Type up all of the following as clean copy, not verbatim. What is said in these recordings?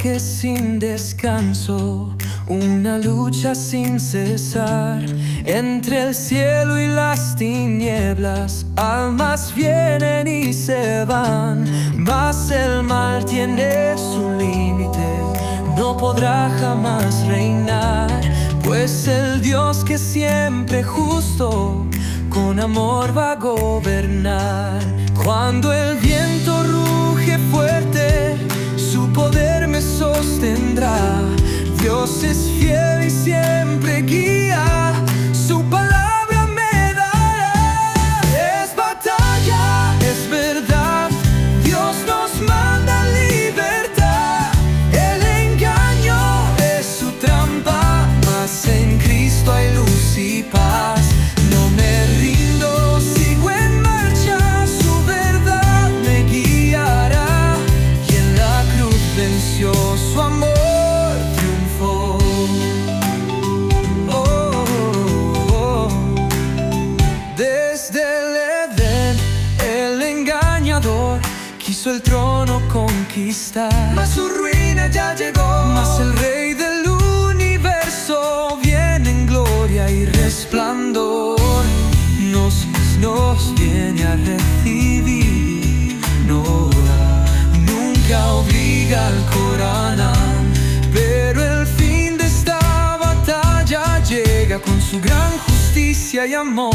choque sin descanso, una lucha sin cesar. Entre el cielo y las tinieblas, almas vienen y se van. Mas el mal tiene su límite, no podrá jamás reinar. Pues el Dios que siempre justo, con amor va a gobernar. Cuando el viento ruge fuerte, su poder me sostendrá. Dios es fiel y siempre guía, su palabra me dará. Es batalla, es verdad, Dios nos manda libertad. El engaño es su trampa, mas en Cristo hay luz y paz. No me rindo, sigo en marcha, su verdad me guiará. Y en la cruz venció, su amor triunfó. Desde el Edén, el engañador quiso el trono conquistar, mas su ruina ya llegó. Mas el Rey del universo viene en gloria y resplandor. Nos viene a recibir. No, nunca obliga al Corán, pero el fin de esta batalla llega con su gran justicia y amor.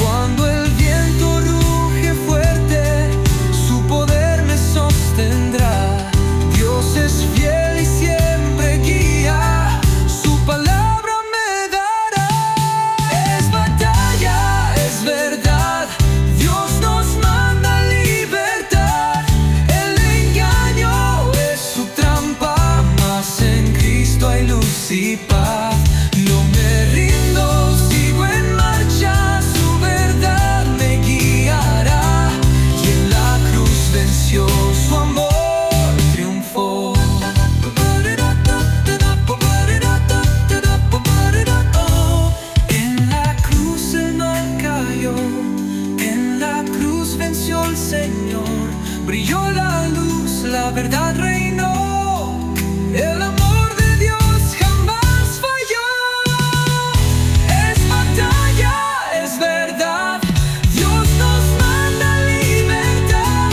Cuando el viento ruge fuerte, su poder me sostendrá. Dios es fiel y siempre guía, su palabra me dará. Es batalla, es verdad, Dios nos manda libertad. El engaño es su trampa, mas en Cristo hay luz y paz. No me rindo, sigo en marcha, su verdad me guiará. Y en la cruz venció, su amor triunfó. En la cruz el mal cayó, en la cruz venció el Señor. Brilló la luz, la verdad reinó. El amor de Dios jamás falló. Es batalla, es verdad, Dios nos manda libertad.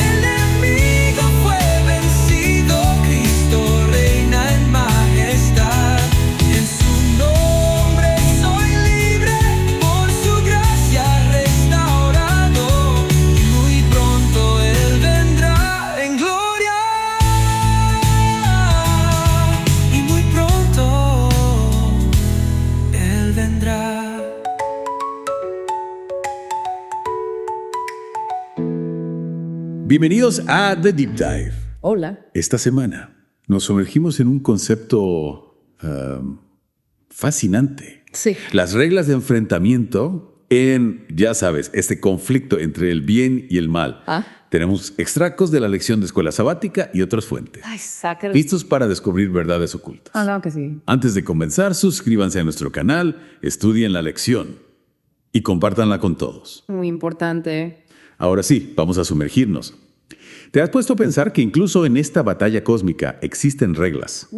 El enemigo fue vencido, Cristo reina en majestad. En su nombre soy libre, por su gracia restaurado. Y muy pronto Él vendrá en gloria. Y muy pronto Él vendrá. Bienvenidos a The Deep Dive. Hola. Esta semana nos sumergimos en un concepto fascinante. Sí. Las reglas de enfrentamiento en, ya sabes, este conflicto entre el bien y el mal. Tenemos extractos de la lección de escuela sabática y otras fuentes. Ay, sácalo. Listos para descubrir verdades ocultas. No, que sí. Antes de comenzar, suscríbanse a nuestro canal, estudien la lección y compártanla con todos. Muy importante. Ahora sí, vamos a sumergirnos. ¿Te has puesto a pensar que incluso en esta batalla cósmica existen reglas?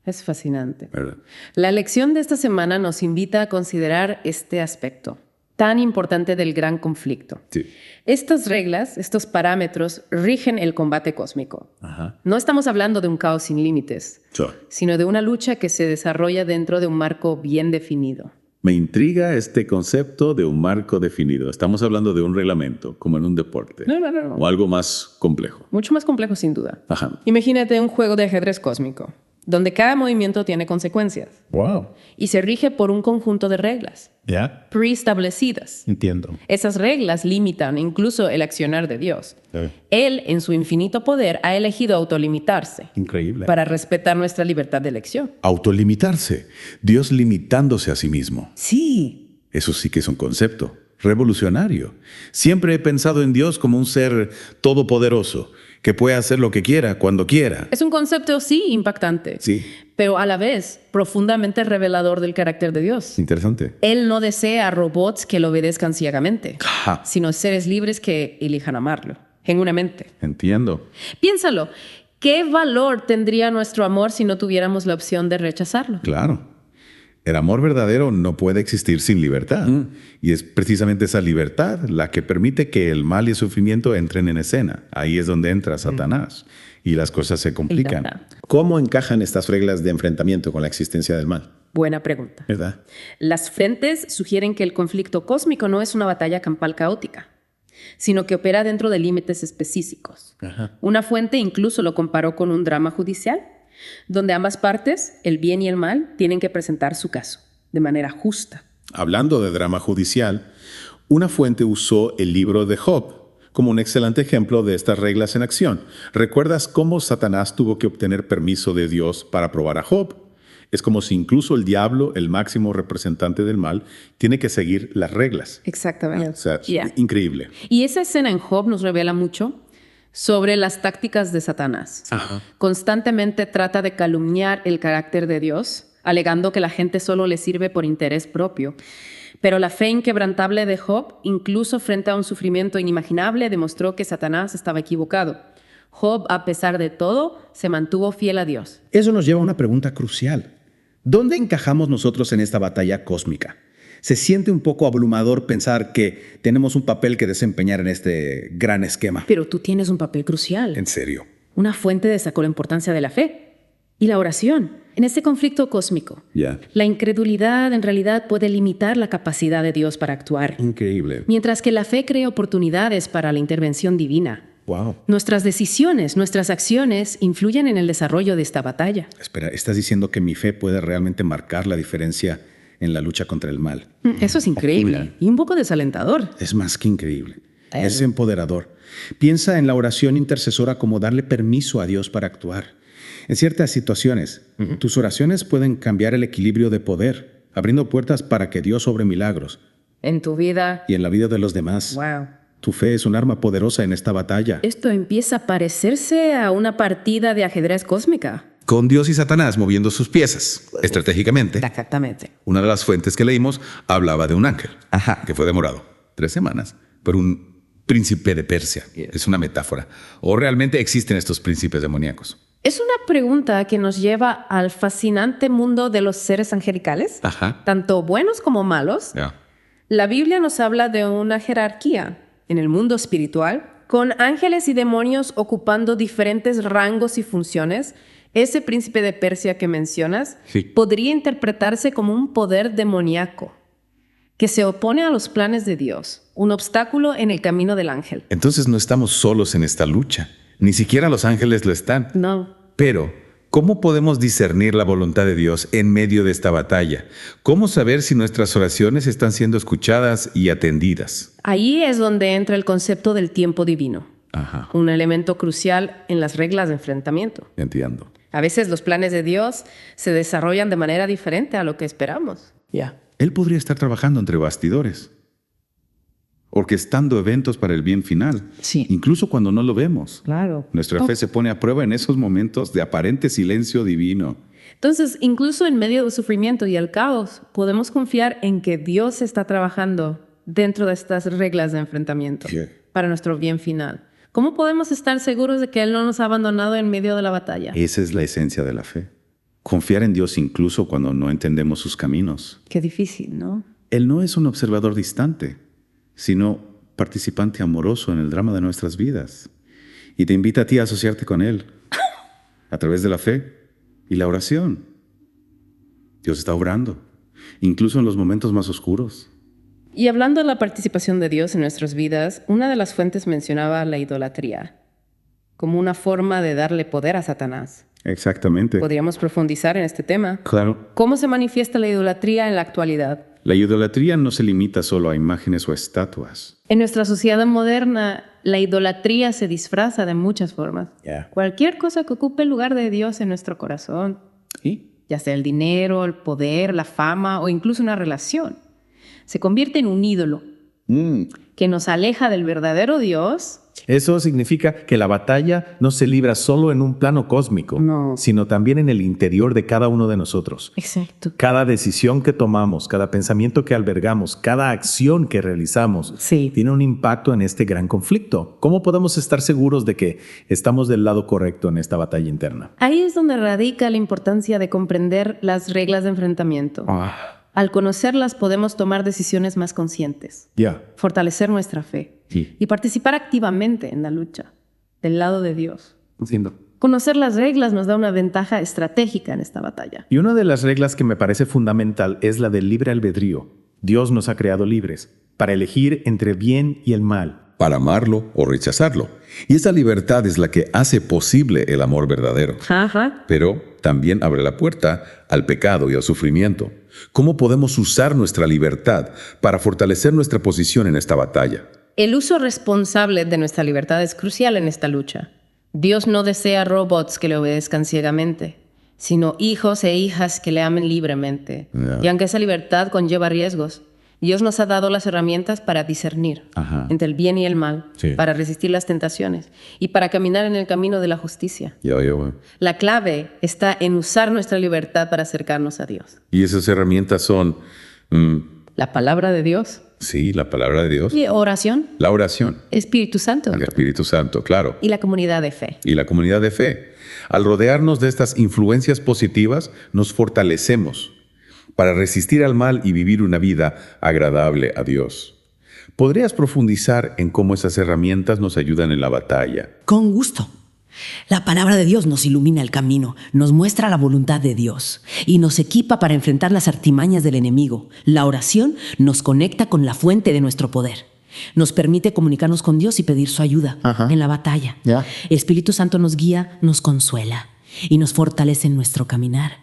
Es fascinante. ¿Verdad? La lección de esta semana nos invita a considerar este aspecto tan importante del gran conflicto. Sí. Estas reglas, estos parámetros, rigen el combate cósmico. Ajá. No estamos hablando de un caos sin límites, So, sino de una lucha que se desarrolla dentro de un marco bien definido. me intriga este concepto de un marco definido. Estamos hablando de un reglamento, como en un deporte. No. O algo más complejo. Mucho más complejo, sin duda. Ajá. Imagínate un juego de ajedrez cósmico, donde cada movimiento tiene consecuencias Wow. y se rige por un conjunto de reglas Ya, preestablecidas. entiendo. Esas reglas limitan incluso el accionar de Dios. Sí. Él, en su infinito poder, ha elegido autolimitarse Increíble. para respetar nuestra libertad de elección. Autolimitarse. Dios limitándose a sí mismo. Sí. Eso sí que es un concepto revolucionario. Siempre he pensado en Dios como un ser todopoderoso, que puede hacer lo que quiera, cuando quiera. Es un concepto, sí, impactante, Sí, pero a la vez profundamente revelador del carácter de Dios. interesante. Él no desea robots que lo obedezcan ciegamente, Ja, sino seres libres que elijan amarlo, genuinamente. entiendo. Piénsalo. ¿Qué valor tendría nuestro amor si no tuviéramos la opción de rechazarlo? Claro. El amor verdadero no puede existir sin libertad. Y es precisamente esa libertad la que permite que el mal y el sufrimiento entren en escena. Ahí es donde entra Satanás. Y las cosas se complican. ¿Cómo encajan estas reglas de enfrentamiento con la existencia del mal? Buena pregunta. ¿Verdad? Las fuentes sugieren que el conflicto cósmico no es una batalla campal caótica, sino que opera dentro de límites específicos. Una fuente incluso lo comparó con un drama judicial, donde ambas partes, el bien y el mal, tienen que presentar su caso de manera justa. Hablando de drama judicial, una fuente usó el libro de Job como un excelente ejemplo de estas reglas en acción. ¿Recuerdas cómo Satanás tuvo que obtener permiso de Dios para probar a Job? Es como si incluso el diablo, el máximo representante del mal, tiene que seguir las reglas. Exactamente. O sea, increíble. Y esa escena en Job nos revela mucho sobre las tácticas de Satanás. Constantemente trata de calumniar el carácter de Dios, alegando que la gente solo le sirve por interés propio. Pero la fe inquebrantable de Job, incluso frente a un sufrimiento inimaginable, demostró que Satanás estaba equivocado. Job, a pesar de todo, se mantuvo fiel a Dios. Eso nos lleva a una pregunta crucial. ¿Dónde encajamos nosotros en esta batalla cósmica? Se siente un poco abrumador pensar que tenemos un papel que desempeñar en este gran esquema. Pero tú tienes un papel crucial. En serio. Una fuente destacó la importancia de la fe y la oración en este conflicto cósmico. La incredulidad en realidad puede limitar la capacidad de Dios para actuar. Increíble. Mientras que la fe crea oportunidades para la intervención divina. Wow. Nuestras decisiones, nuestras acciones influyen en el desarrollo de esta batalla. Espera, ¿estás diciendo que mi fe puede realmente marcar la diferencia en la lucha contra el mal? Eso es increíble y un poco desalentador. Es más que increíble. Es empoderador. Piensa en la oración intercesora como darle permiso a Dios para actuar. En ciertas situaciones, tus oraciones pueden cambiar el equilibrio de poder, abriendo puertas para que Dios obre milagros. En tu vida. Y en la vida de los demás. Wow. Tu fe es un arma poderosa en esta batalla. Esto empieza a parecerse a una partida de ajedrez cósmica. Con Dios y Satanás moviendo sus piezas, estratégicamente. Exactamente. Una de las fuentes que leímos hablaba de un ángel, que fue demorado 3 semanas por un príncipe de Persia. Es una metáfora. ¿O realmente existen estos príncipes demoníacos? Es una pregunta que nos lleva al fascinante mundo de los seres angelicales, tanto buenos como malos. La Biblia nos habla de una jerarquía en el mundo espiritual, con ángeles y demonios ocupando diferentes rangos y funciones. Ese príncipe de Persia que mencionas podría interpretarse como un poder demoníaco que se opone a los planes de Dios, un obstáculo en el camino del ángel. Entonces no estamos solos en esta lucha. Ni siquiera los ángeles lo están. No. Pero, ¿cómo podemos discernir la voluntad de Dios en medio de esta batalla? ¿Cómo saber si nuestras oraciones están siendo escuchadas y atendidas? Ahí es donde entra el concepto del tiempo divino. Un elemento crucial en las reglas de enfrentamiento. Entiendo. A veces los planes de Dios se desarrollan de manera diferente a lo que esperamos. Él podría estar trabajando entre bastidores, orquestando eventos para el bien final, incluso cuando no lo vemos. Claro. Nuestra fe se pone a prueba en esos momentos de aparente silencio divino. Entonces, incluso en medio del sufrimiento y el caos, podemos confiar en que Dios está trabajando dentro de estas reglas de enfrentamiento para nuestro bien final. ¿Cómo podemos estar seguros de que Él no nos ha abandonado en medio de la batalla? Esa es la esencia de la fe. Confiar en Dios incluso cuando no entendemos sus caminos. Qué difícil, ¿no? Él no es un observador distante, sino participante amoroso en el drama de nuestras vidas. Y te invita a ti a asociarte con Él a través de la fe y la oración. Dios está obrando, incluso en los momentos más oscuros. Y hablando de la participación de Dios en nuestras vidas, una de las fuentes mencionaba la idolatría como una forma de darle poder a Satanás. Exactamente. ¿Podríamos profundizar en este tema? Claro. ¿Cómo se manifiesta la idolatría en la actualidad? La idolatría no se limita solo a imágenes o estatuas. En nuestra sociedad moderna, la idolatría se disfraza de muchas formas. Cualquier cosa que ocupe el lugar de Dios en nuestro corazón, ya sea el dinero, el poder, la fama o incluso una relación, se convierte en un ídolo que nos aleja del verdadero Dios Eso significa que la batalla no se libra solo en un plano cósmico, sino también en el interior de cada uno de nosotros. Exacto. Cada decisión que tomamos, cada pensamiento que albergamos, cada acción que realizamos, tiene un impacto en este gran conflicto. ¿Cómo podemos estar seguros de que estamos del lado correcto en esta batalla interna? Ahí es donde radica la importancia de comprender las reglas de enfrentamiento. Al conocerlas podemos tomar decisiones más conscientes, fortalecer nuestra fe y participar activamente en la lucha del lado de Dios. Entiendo. Conocer las reglas nos da una ventaja estratégica en esta batalla. Y una de las reglas que me parece fundamental es la del libre albedrío. Dios nos ha creado libres para elegir entre bien y el mal, para amarlo o rechazarlo. Y esa libertad es la que hace posible el amor verdadero. Pero también abre la puerta al pecado y al sufrimiento. ¿Cómo podemos usar nuestra libertad para fortalecer nuestra posición en esta batalla? El uso responsable de nuestra libertad es crucial en esta lucha. Dios no desea robots que le obedezcan ciegamente, sino hijos e hijas que le amen libremente. Y aunque esa libertad conlleva riesgos, Dios nos ha dado las herramientas para discernir entre el bien y el mal, para resistir las tentaciones y para caminar en el camino de la justicia. La clave está en usar nuestra libertad para acercarnos a Dios. Y esas herramientas son... la palabra de Dios. Sí, la palabra de Dios. Y oración. La oración. Espíritu Santo. El Espíritu Santo, claro. Y la comunidad de fe. Y la comunidad de fe. Al rodearnos de estas influencias positivas, nos fortalecemos para resistir al mal y vivir una vida agradable a Dios. ¿Podrías profundizar en cómo esas herramientas nos ayudan en la batalla? Con gusto. La palabra de Dios nos ilumina el camino, nos muestra la voluntad de Dios y nos equipa para enfrentar las artimañas del enemigo. La oración nos conecta con la fuente de nuestro poder. Nos permite comunicarnos con Dios y pedir su ayuda en la batalla. El Espíritu Santo nos guía, nos consuela y nos fortalece en nuestro caminar.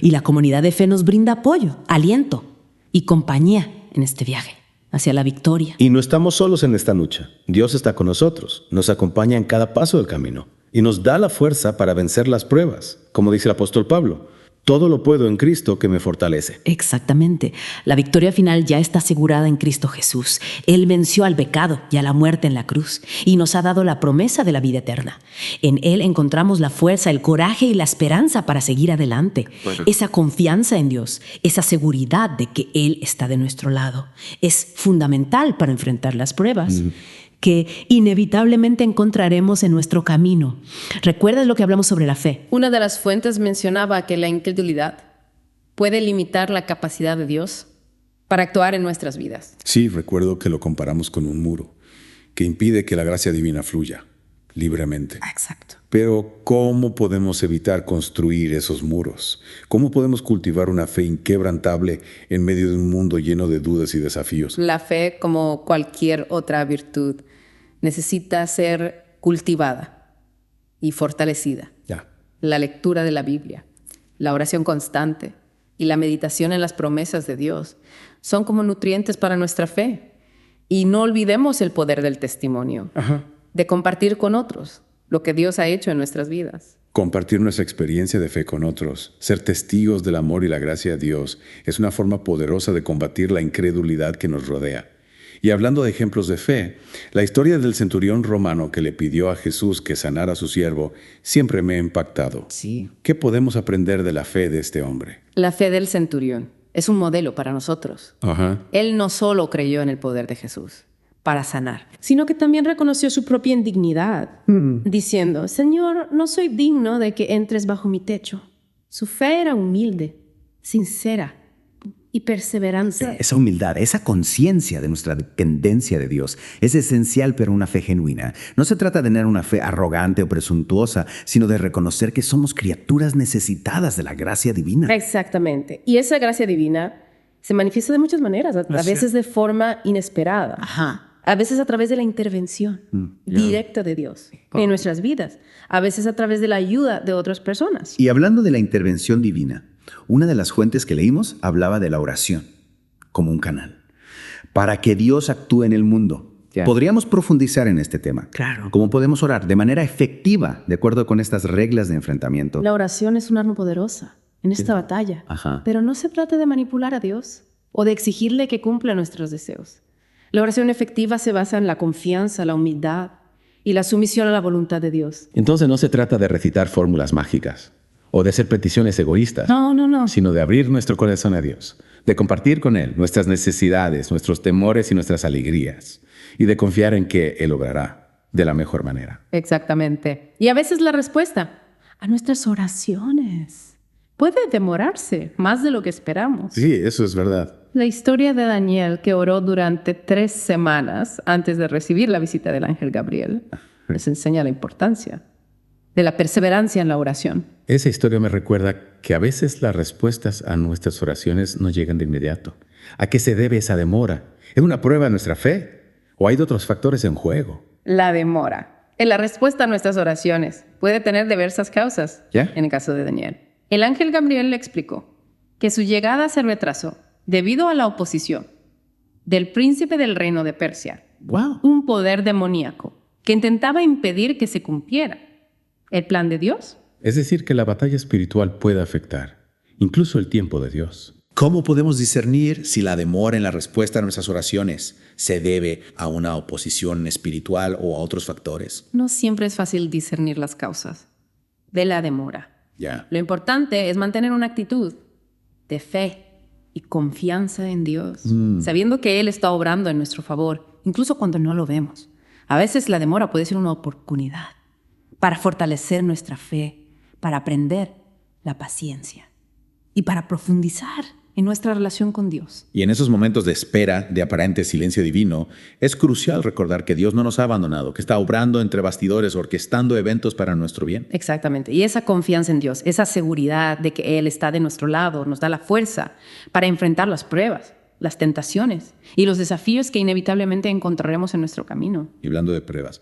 Y la comunidad de fe nos brinda apoyo, aliento y compañía en este viaje hacia la victoria. Y no estamos solos en esta lucha. Dios está con nosotros, nos acompaña en cada paso del camino y nos da la fuerza para vencer las pruebas. Como dice el apóstol Pablo, todo lo puedo en Cristo que me fortalece. Exactamente. La victoria final ya está asegurada en Cristo Jesús. Él venció al pecado y a la muerte en la cruz y nos ha dado la promesa de la vida eterna. En Él encontramos la fuerza, el coraje y la esperanza para seguir adelante. Esa confianza en Dios, esa seguridad de que Él está de nuestro lado, es fundamental para enfrentar las pruebas que inevitablemente encontraremos en nuestro camino. ¿Recuerdas lo que hablamos sobre la fe? Una de las fuentes mencionaba que la incredulidad puede limitar la capacidad de Dios para actuar en nuestras vidas. Sí, recuerdo que lo comparamos con un muro que impide que la gracia divina fluya libremente. Exacto. Pero ¿cómo podemos evitar construir esos muros? ¿Cómo podemos cultivar una fe inquebrantable en medio de un mundo lleno de dudas y desafíos? La fe, como cualquier otra virtud, necesita ser cultivada y fortalecida. La lectura de la Biblia, la oración constante y la meditación en las promesas de Dios son como nutrientes para nuestra fe. Y no olvidemos el poder del testimonio, de compartir con otros lo que Dios ha hecho en nuestras vidas. Compartir nuestra experiencia de fe con otros, ser testigos del amor y la gracia de Dios, es una forma poderosa de combatir la incredulidad que nos rodea. Y hablando de ejemplos de fe, la historia del centurión romano que le pidió a Jesús que sanara a su siervo siempre me ha impactado. ¿Qué podemos aprender de la fe de este hombre? La fe del centurión es un modelo para nosotros. Él no solo creyó en el poder de Jesús para sanar, sino que también reconoció su propia indignidad, diciendo: Señor, no soy digno de que entres bajo mi techo. Su fe era humilde, sincera y perseverante. Esa humildad, esa conciencia de nuestra dependencia de Dios es esencial para una fe genuina. No se trata de tener una fe arrogante o presuntuosa, sino de reconocer que somos criaturas necesitadas de la gracia divina. Exactamente. Y esa gracia divina se manifiesta de muchas maneras, a veces de forma inesperada. A veces a través de la intervención directa de Dios en nuestras vidas. A veces a través de la ayuda de otras personas. Y hablando de la intervención divina, una de las fuentes que leímos hablaba de la oración como un canal para que Dios actúe en el mundo. Podríamos profundizar en este tema. Claro. ¿Cómo podemos orar de manera efectiva, de acuerdo con estas reglas de enfrentamiento? La oración es un arma poderosa en esta batalla. Pero no se trata de manipular a Dios o de exigirle que cumpla nuestros deseos. La oración efectiva se basa en la confianza, la humildad y la sumisión a la voluntad de Dios. Entonces no se trata de recitar fórmulas mágicas o de hacer peticiones egoístas. No. Sino de abrir nuestro corazón a Dios, de compartir con Él nuestras necesidades, nuestros temores y nuestras alegrías, y de confiar en que Él obrará de la mejor manera. Exactamente. Y a veces la respuesta a nuestras oraciones puede demorarse más de lo que esperamos. Sí, eso es verdad. La historia de Daniel, que oró durante 3 semanas antes de recibir la visita del ángel Gabriel, nos enseña la importancia de la perseverancia en la oración. Esa historia me recuerda que a veces las respuestas a nuestras oraciones no llegan de inmediato. ¿A qué se debe esa demora? ¿Es una prueba de nuestra fe? ¿O hay otros factores en juego? La demora en la respuesta a nuestras oraciones puede tener diversas causas. ¿Ya? En el caso de Daniel, el ángel Gabriel le explicó que su llegada se retrasó debido a la oposición del príncipe del reino de Persia, un poder demoníaco que intentaba impedir que se cumpliera el plan de Dios. Es decir, que la batalla espiritual puede afectar incluso el tiempo de Dios. ¿Cómo podemos discernir si la demora en la respuesta a nuestras oraciones se debe a una oposición espiritual o a otros factores? No siempre es fácil discernir las causas de la demora. Lo importante es mantener una actitud de fe y confianza en Dios, sabiendo que Él está obrando en nuestro favor, incluso cuando no lo vemos. A veces la demora puede ser una oportunidad para fortalecer nuestra fe, para aprender la paciencia y para profundizar en nuestra relación con Dios. Y en esos momentos de espera, de aparente silencio divino, es crucial recordar que Dios no nos ha abandonado, que está obrando entre bastidores, orquestando eventos para nuestro bien. Exactamente. Y esa confianza en Dios, esa seguridad de que Él está de nuestro lado, nos da la fuerza para enfrentar las pruebas, las tentaciones y los desafíos que inevitablemente encontraremos en nuestro camino. Y hablando de pruebas,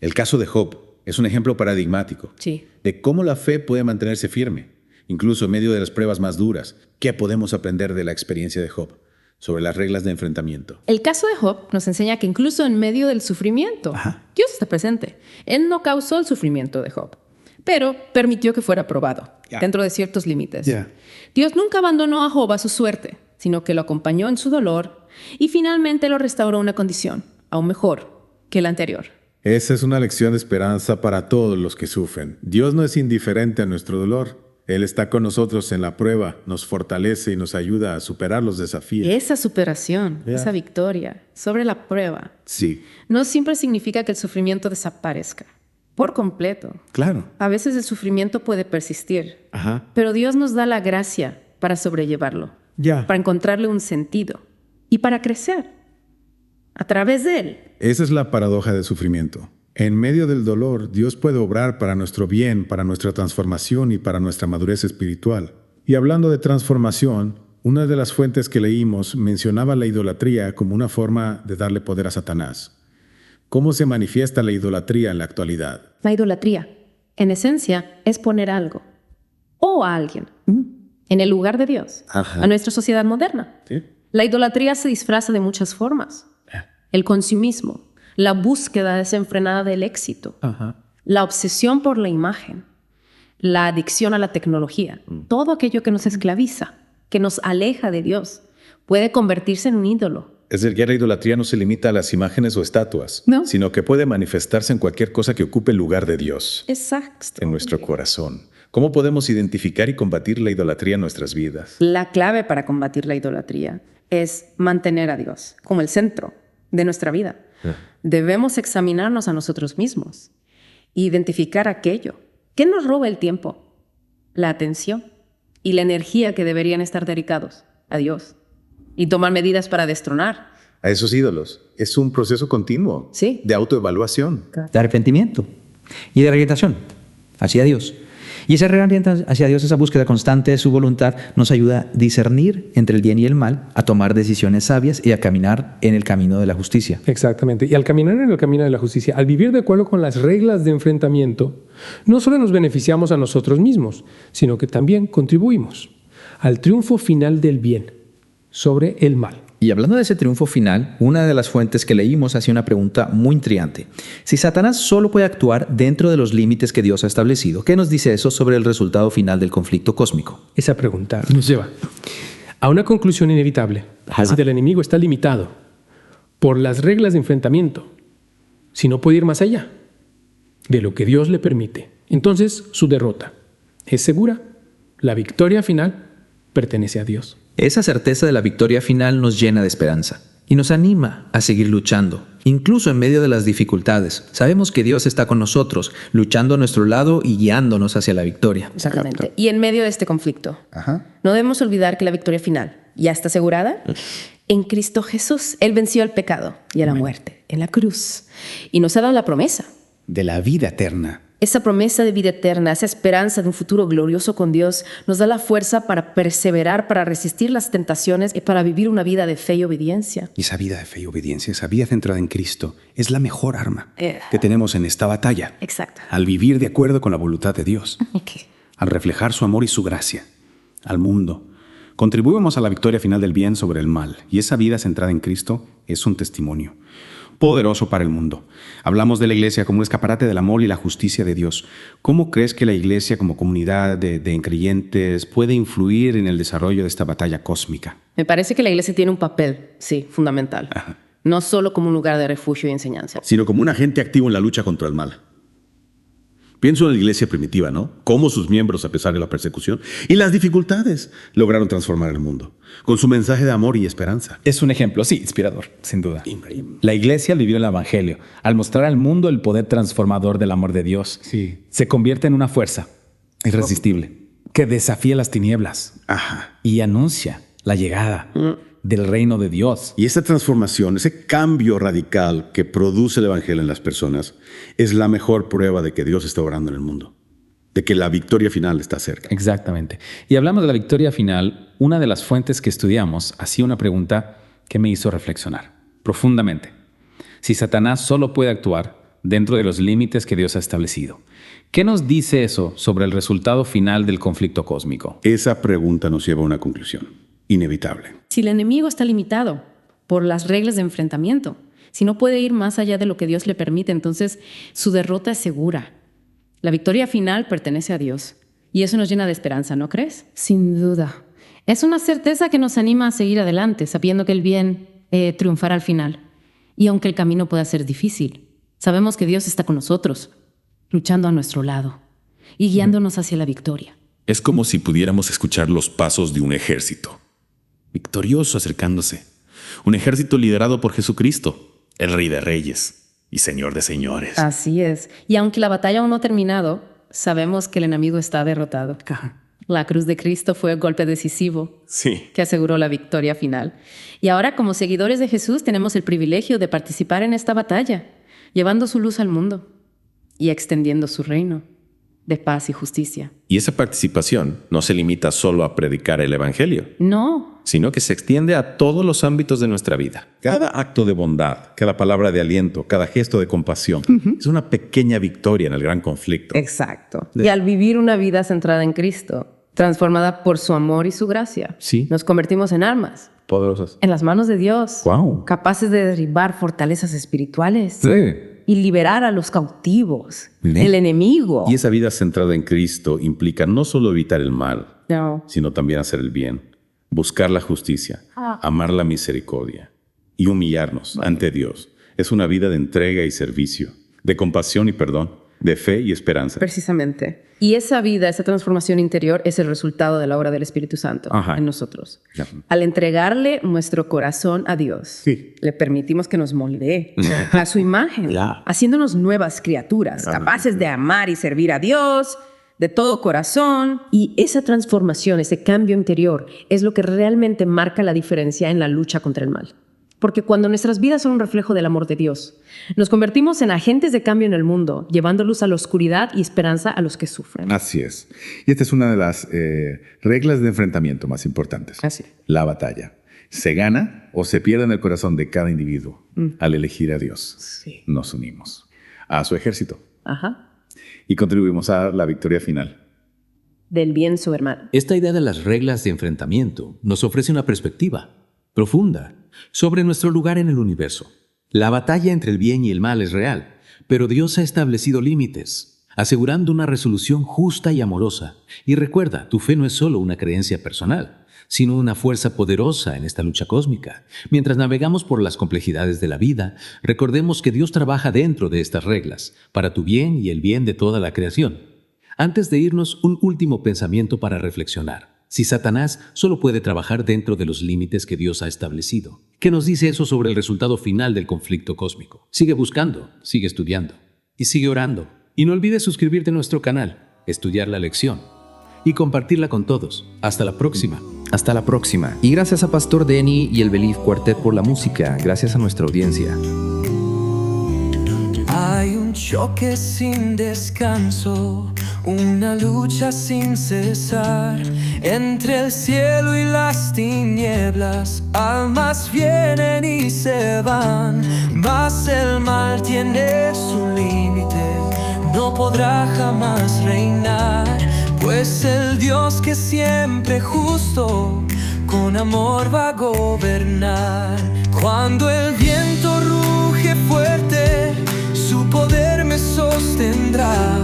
el caso de Job es un ejemplo paradigmático de cómo la fe puede mantenerse firme, incluso en medio de las pruebas más duras. ¿Qué podemos aprender de la experiencia de Job sobre las reglas de enfrentamiento? El caso de Job nos enseña que incluso en medio del sufrimiento, Dios está presente. Él no causó el sufrimiento de Job, pero permitió que fuera probado dentro de ciertos límites. Dios nunca abandonó a Job a su suerte, sino que lo acompañó en su dolor y finalmente lo restauró a una condición aún mejor que la anterior. Esa es una lección de esperanza para todos los que sufren. Dios no es indiferente a nuestro dolor. Él está con nosotros en la prueba, nos fortalece y nos ayuda a superar los desafíos. Esa superación, esa victoria sobre la prueba, no siempre significa que el sufrimiento desaparezca por completo. Claro. A veces el sufrimiento puede persistir, pero Dios nos da la gracia para sobrellevarlo, para encontrarle un sentido y para crecer a través de él. Esa es la paradoja del sufrimiento. En medio del dolor, Dios puede obrar para nuestro bien, para nuestra transformación y para nuestra madurez espiritual. Y hablando de transformación, una de las fuentes que leímos mencionaba la idolatría como una forma de darle poder a Satanás. ¿Cómo se manifiesta la idolatría en la actualidad? La idolatría, en esencia, es poner algo o a alguien en el lugar de Dios, a nuestra sociedad moderna. La idolatría se disfraza de muchas formas. El consumismo, la búsqueda desenfrenada del éxito, la obsesión por la imagen, la adicción a la tecnología, todo aquello que nos esclaviza, que nos aleja de Dios, puede convertirse en un ídolo. Es decir, que la idolatría no se limita a las imágenes o estatuas, sino que puede manifestarse en cualquier cosa que ocupe el lugar de Dios. Exacto. En nuestro corazón. ¿Cómo podemos identificar y combatir la idolatría en nuestras vidas? La clave para combatir la idolatría es mantener a Dios como el centro de nuestra vida. Debemos examinarnos a nosotros mismos e identificar aquello que nos roba el tiempo, la atención y la energía que deberían estar dedicados a Dios y tomar medidas para destronar a esos ídolos. Es un proceso continuo de autoevaluación, de arrepentimiento y de reorientación hacia Dios. Y esa reorientación hacia Dios, esa búsqueda constante de su voluntad, nos ayuda a discernir entre el bien y el mal, a tomar decisiones sabias y a caminar en el camino de la justicia. Exactamente. Y al caminar en el camino de la justicia, al vivir de acuerdo con las reglas de enfrentamiento, no solo nos beneficiamos a nosotros mismos, sino que también contribuimos al triunfo final del bien sobre el mal. Y hablando de ese triunfo final, una de las fuentes que leímos hacía una pregunta muy intrigante. Si Satanás solo puede actuar dentro de los límites que Dios ha establecido, ¿qué nos dice eso sobre el resultado final del conflicto cósmico? Esa pregunta nos lleva a una conclusión inevitable. Si el enemigo está limitado por las reglas de enfrentamiento, si no puede ir más allá, de lo que Dios le permite, entonces su derrota es segura. La victoria final pertenece a Dios. Esa certeza de la victoria final nos llena de esperanza y nos anima a seguir luchando. Incluso en medio de las dificultades, sabemos que Dios está con nosotros, luchando a nuestro lado y guiándonos hacia la victoria. Exactamente. Y en medio de este conflicto, no debemos olvidar que la victoria final ya está asegurada en Cristo Jesús. Él venció al pecado y a la muerte en la cruz y nos ha dado la promesa de la vida eterna. Esa promesa de vida eterna, esa esperanza de un futuro glorioso con Dios, nos da la fuerza para perseverar, para resistir las tentaciones y para vivir una vida de fe y obediencia. Y esa vida de fe y obediencia, esa vida centrada en Cristo, es la mejor arma que tenemos en esta batalla. Exacto. Al vivir de acuerdo con la voluntad de Dios, al reflejar su amor y su gracia al mundo, contribuimos a la victoria final del bien sobre el mal. Y esa vida centrada en Cristo es un testimonio poderoso para el mundo. Hablamos de la iglesia como un escaparate del amor y la justicia de Dios. ¿Cómo crees que la iglesia como comunidad de creyentes puede influir en el desarrollo de esta batalla cósmica? Me parece que la iglesia tiene un papel, sí, fundamental. No solo como un lugar de refugio y enseñanza, sino como un agente activo en la lucha contra el mal. Pienso en la iglesia primitiva, ¿no? Cómo sus miembros, a pesar de la persecución y las dificultades, lograron transformar el mundo con su mensaje de amor y esperanza. Es un ejemplo, sí, inspirador, sin duda. La iglesia vivió el evangelio. Al mostrar al mundo el poder transformador del amor de Dios, se convierte en una fuerza irresistible que desafía las tinieblas y anuncia la llegada del reino de Dios. Y esa transformación, ese cambio radical que produce el evangelio en las personas, es la mejor prueba de que Dios está obrando en el mundo, de que la victoria final está cerca. Exactamente. Y hablamos de la victoria final. Una de las fuentes que estudiamos hacía una pregunta que me hizo reflexionar profundamente. Si Satanás solo puede actuar dentro de los límites que Dios ha establecido, ¿qué nos dice eso sobre el resultado final del conflicto cósmico? Esa pregunta nos lleva a una conclusión inevitable. Si el enemigo está limitado por las reglas de enfrentamiento, si no puede ir más allá de lo que Dios le permite, entonces su derrota es segura. La victoria final pertenece a Dios. Y eso nos llena de esperanza, ¿no crees? Sin duda. Es una certeza que nos anima a seguir adelante, sabiendo que el bien triunfará al final. Y aunque el camino pueda ser difícil, sabemos que Dios está con nosotros, luchando a nuestro lado y guiándonos hacia la victoria. Es como si pudiéramos escuchar los pasos de un ejército victorioso acercándose. Un ejército liderado por Jesucristo, el Rey de Reyes y Señor de Señores. Así es. Y aunque la batalla aún no ha terminado, sabemos que el enemigo está derrotado. La cruz de Cristo fue el golpe decisivo que aseguró la victoria final. Y ahora, como seguidores de Jesús, tenemos el privilegio de participar en esta batalla, llevando su luz al mundo y extendiendo su reino de paz y justicia. Y esa participación no se limita solo a predicar el evangelio. No. Sino que se extiende a todos los ámbitos de nuestra vida. Cada acto de bondad, cada palabra de aliento, cada gesto de compasión es una pequeña victoria en el gran conflicto. Exacto. Y al vivir una vida centrada en Cristo, transformada por su amor y su gracia, nos convertimos en armas poderosas en las manos de Dios, capaces de derribar fortalezas espirituales. Y liberar a los cautivos, el enemigo. Y esa vida centrada en Cristo implica no solo evitar el mal, sino también hacer el bien, buscar la justicia, amar la misericordia y humillarnos ante Dios. Es una vida de entrega y servicio, de compasión y perdón, de fe y esperanza. Precisamente. Y esa vida, esa transformación interior es el resultado de la obra del Espíritu Santo en nosotros. Al entregarle nuestro corazón a Dios, le permitimos que nos moldee a su imagen, haciéndonos nuevas criaturas, capaces de amar y servir a Dios de todo corazón. Y esa transformación, ese cambio interior, es lo que realmente marca la diferencia en la lucha contra el mal. Porque cuando nuestras vidas son un reflejo del amor de Dios, nos convertimos en agentes de cambio en el mundo, llevando luz a la oscuridad y esperanza a los que sufren. Así es. Y esta es una de las reglas de enfrentamiento más importantes. Así. La batalla. Se gana o se pierde en el corazón de cada individuo al elegir a Dios. Nos unimos a su ejército. Y contribuimos a la victoria final. Del bien sobre el mal. Esta idea de las reglas de enfrentamiento nos ofrece una perspectiva profunda sobre nuestro lugar en el universo. La batalla entre el bien y el mal es real, pero Dios ha establecido límites. asegurando una resolución justa y amorosa. Y recuerda, tu fe no es solo una creencia personal, sino una fuerza poderosa en esta lucha cósmica. Mientras navegamos por las complejidades de la vida, recordemos que Dios trabaja dentro de estas reglas, para tu bien y el bien de toda la creación. Antes de irnos, un último pensamiento para reflexionar. Si Satanás solo puede trabajar dentro de los límites que Dios ha establecido, ¿qué nos dice eso sobre el resultado final del conflicto cósmico? Sigue buscando, sigue estudiando y sigue orando. Y no olvides suscribirte a nuestro canal, estudiar la lección y compartirla con todos. Hasta la próxima. Hasta la próxima. Y gracias a Pastor Denny y el Belief Quartet por la música. Gracias a nuestra audiencia. Hay un choque sin descanso, una lucha sin cesar, entre el cielo y las tinieblas. Almas vienen y se van, mas el mal tiene su límite, no podrá jamás reinar, pues el Dios que siempre justo, con amor va a gobernar. Cuando el viento ruge fuerte, su poder me sostendrá.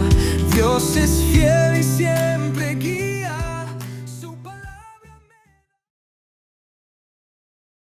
Dios es fiel y siempre